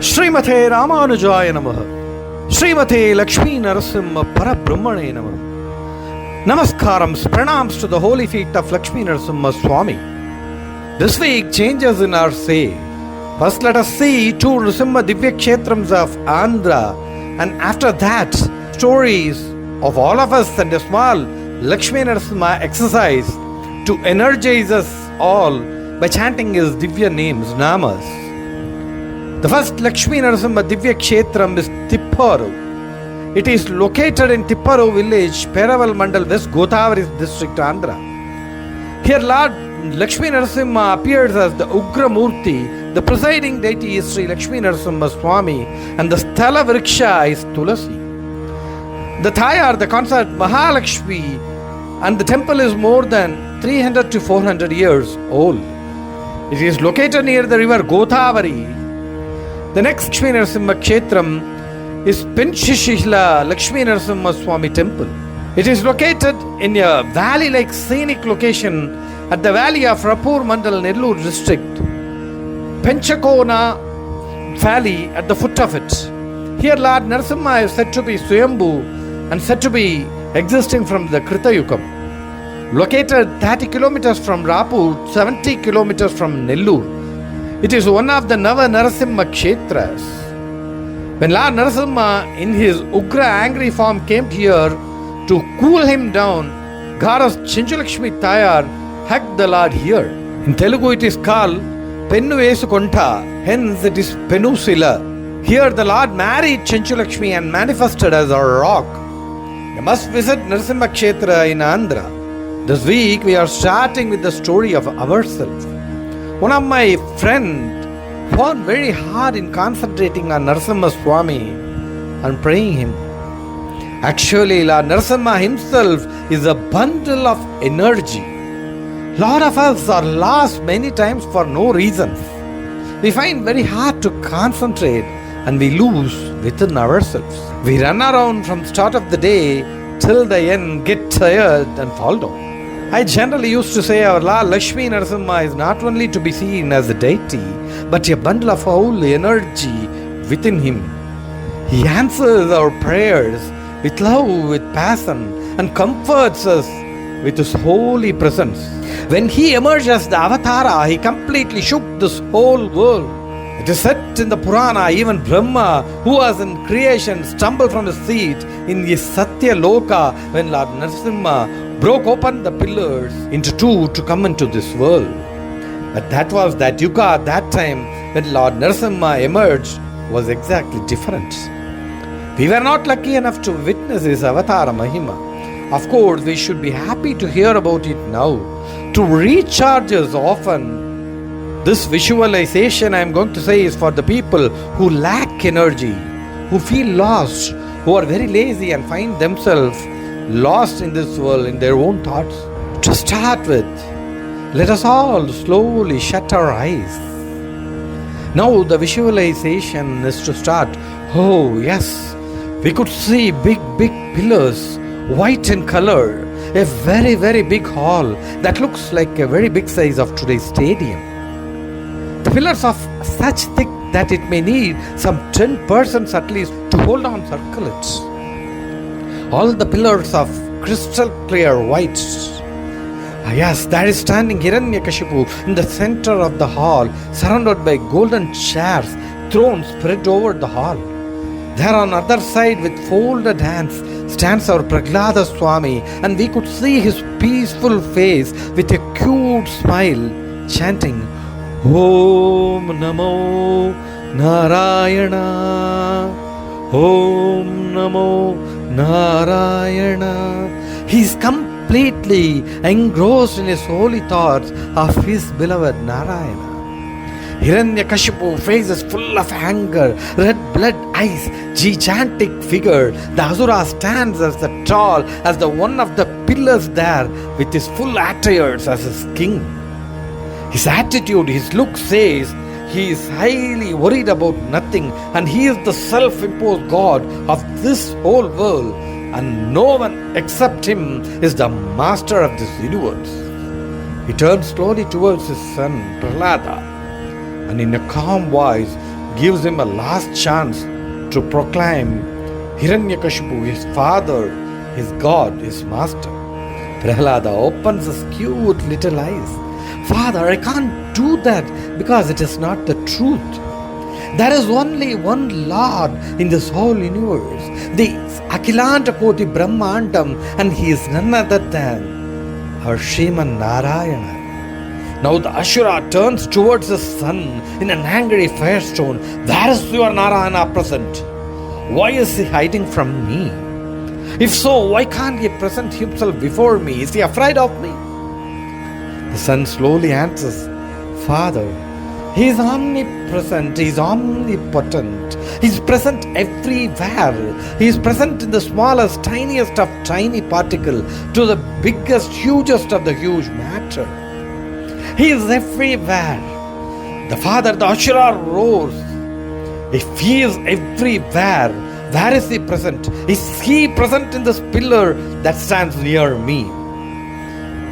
Srimate Ramanujaya Namaha. Srimate Lakshmi Nrusimha Parabrahmane Namaha. Namaskarams, pranams to the holy feet of Lakshmi Nrusimha Swami. This week changes in our say. First let us see two Nrusimha Divya Kshetrams of Andhra, and after that stories of all of us and a small Lakshmi Nrusimha exercise to energize us all by chanting his Divya names, Namas. The first Lakshmi Nrusimha Divya Kshetram is Tipparu. It is located in Tipparu village, Peraval Mandal, West Godavari district, Andhra. Here Lord Lakshmi Nrusimha appears as the Ugra Murti. The presiding deity is Sri Lakshmi Nrusimha Swami, and the Sthala Vriksha is Tulasi. The Thayar, the consort Mahalakshmi, and the temple is more than 300 to 400 years old. It is located near the river Godavari. The next Lakshmi Nrusimha Kshetram is Pinchishila Lakshmi Nrusimha Swami Temple. It is located in a valley-like scenic location at the valley of Rapur Mandal, Nellore district. Penchakona valley at the foot of it. Here Lord Nrusimha is said to be Swayambhu and said to be existing from the Krita Yukam. Located 30 kilometers from Rapur, 70 kilometers from Nellore. It is one of the Nava Nrusimha Kshetras. When Lord Nrusimha in his Ugra angry form came here to cool him down, goddess Chinchulakshmi Thayar hugged the Lord here. In Telugu it is called Pennu Vesukonta, hence it is Penusila. Here the Lord married Chinchulakshmi and manifested as a rock. You must visit Nrusimha Kshetra in Andhra. This week we are starting with the story of ourselves. One of my friends found very hard in concentrating on Nrusimha Swami and praying him. Actually, Lord Nrusimha himself is a bundle of energy. Lot of us are lost many times for no reasons. We find very hard to concentrate and we lose within ourselves. We run around from start of the day till the end, get tired and fall down. I generally used to say our Lord Lakshmi Nrusimha is not only to be seen as a deity, but a bundle of holy energy within him. He answers our prayers with love, with passion, and comforts us with his holy presence. When he emerged as the Avatara, he completely shook this whole world. It is said in the Purana, even Brahma, who was in creation, stumbled from his seat in the Satya Loka when Lord Nrusimha broke open the pillars into two to come into this world. But that yuga, that time when Lord Nrusimha emerged was exactly different. We were not lucky enough to witness his Avatara Mahima. Of course, we should be happy to hear about it now. To recharge us often, this visualization I am going to say is for the people who lack energy, who feel lost, who are very lazy and find themselves lost in this world in their own thoughts. To start with, let us all slowly shut our eyes. Now the visualization is to start. Oh yes, we could see big pillars, white in color, a very big hall that looks like a very big size of today's stadium. The pillars of such thick that it may need some 10 persons at least to hold on, circle it. All the pillars of crystal clear white. Yes, there is standing Hiranyakashipu in the center of the hall, surrounded by golden chairs, thrones spread over the hall. There on other side with folded hands stands our Prahlada Swami, and we could see his peaceful face with a cute smile, chanting Om Namo Narayana, Om Namo Narayana. He is completely engrossed in his holy thoughts of his beloved Narayana. Hiranyakashipu face is full of anger, red blood eyes, gigantic figure. The Asura stands as the tall as the one of the pillars there with his full attributes as his king. His attitude, his look says he is highly worried about nothing, and he is the self-imposed God of this whole world, and no one except him is the master of this universe. He turns slowly towards his son Prahlada, and in a calm voice gives him a last chance to proclaim Hiranyakashipu, his father, his God, his master. Prahlada opens his cute little eyes. Father, I can't do that because it is not the truth. There is only one Lord in this whole universe, the Akhilanta Koti Brahmandam, and he is none other than our Sriman Narayana. Now the Ashura turns towards the sun in an angry firestone. Where is your Narayana present? Why is he hiding from me? If so, why can't he present himself before me? Is he afraid of me? The sun slowly answers, Father, he is omnipresent, he is omnipotent, he is present everywhere. He is present in the smallest, tiniest of tiny particle to the biggest, hugest of the huge matter. He is everywhere. The Father, the Ashura roars. If he is everywhere, where is he present? Is he present in this pillar that stands near me?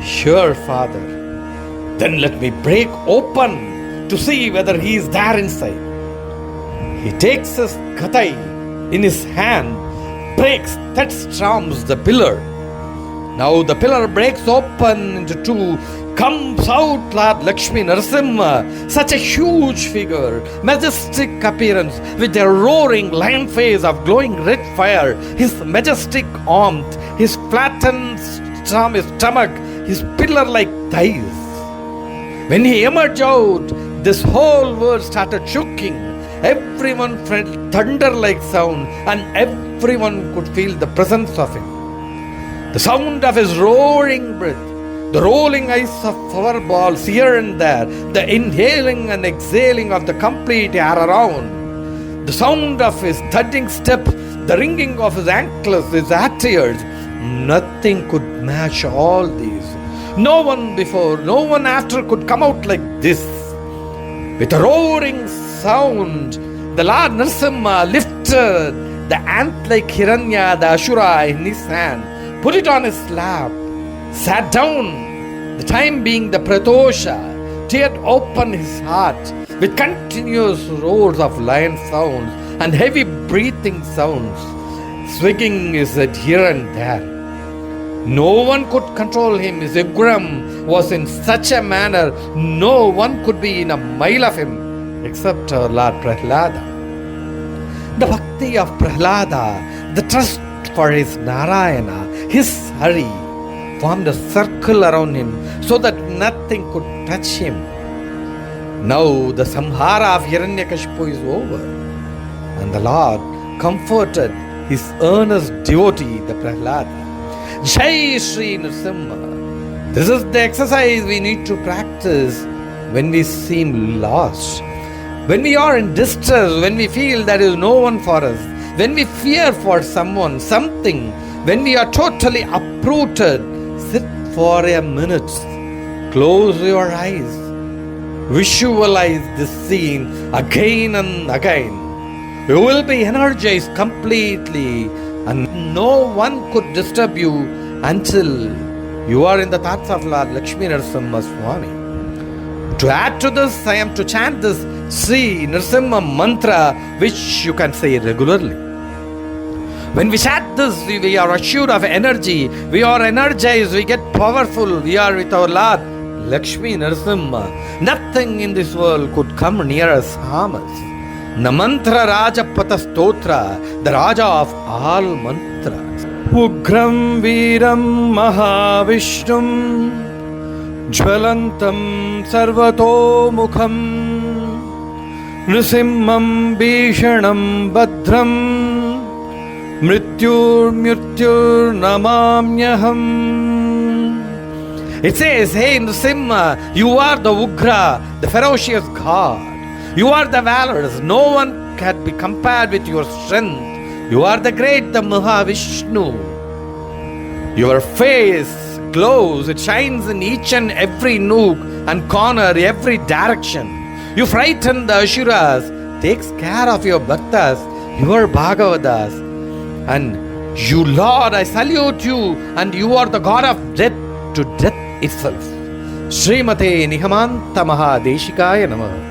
Sure, Father. Then let me break open to see whether he is there inside. He takes his katai in his hand, breaks, that storms the pillar. Now the pillar breaks open into two. Comes out Lord Lakshmi Nrusimha, such a huge figure, majestic appearance, with a roaring lion face of glowing red fire, his majestic arms, his flattened stomach, his pillar-like thighs. When he emerged out, this whole world started shaking. Everyone felt thunder-like sound, and everyone could feel the presence of him. The sound of his roaring breath, the rolling ice of fireballs here and there, the inhaling and exhaling of the complete air around, the sound of his thudding step, the ringing of his anklets, his arteries, nothing could match all these. No one before, no one after could come out like this. With a roaring sound, the Lord Nrusimha lifted the ant-like Hiranya, the Ashura, in his hand, put it on his lap, sat down, the time being the Pratosha, teared open his heart with continuous roars of lion sounds and heavy breathing sounds, swinging his head here and there. No one could control him. His Ugram was in such a manner, no one could be in a mile of him except Lord Prahlada. The bhakti of Prahlada, the trust for his Narayana, his Hari, formed a circle around him so that nothing could touch him. Now the samhara of Hiranyakashipu is over, and the Lord comforted his earnest devotee, the Prahlada. Jai Shri Nrusimha. This is the exercise we need to practice when we seem lost, when we are in distress, when we feel there is no one for us, when we fear for someone, something, when we are totally uprooted. Sit for a minute, close your eyes, visualize this scene again and again. You will be energized completely, and no one could disturb you until you are in the thoughts of Lord Lakshmi Nrusimha Swami. To add to this, I am to chant this Sri Nrusimha mantra, which you can say regularly. When we chant this, we are assured of energy, we are energized, we get powerful, we are with our Lord Lakshmi Nrusimha. Nothing in this world could come near us, harm us. Namantra Raja Pata Stotra, the Raja of all mantras. Ugram Viram Mahavishnum Jvalantam Sarvato Mukham Nrusimham Bhishanam Badram Mrityur Namamyaham. It says, hey Nrusimha, you are the Ugra, the ferocious God. You are the valorous. No one can be compared with your strength. You are the great, the Mahavishnu. Your face glows. It shines in each and every nook and corner, every direction. You frighten the Asuras, takes care of your Bhaktas, your Bhagavatas. And you, Lord, I salute you, and you are the God of death to death itself. Srimate Nihamanta Mahadeshikaya Namah.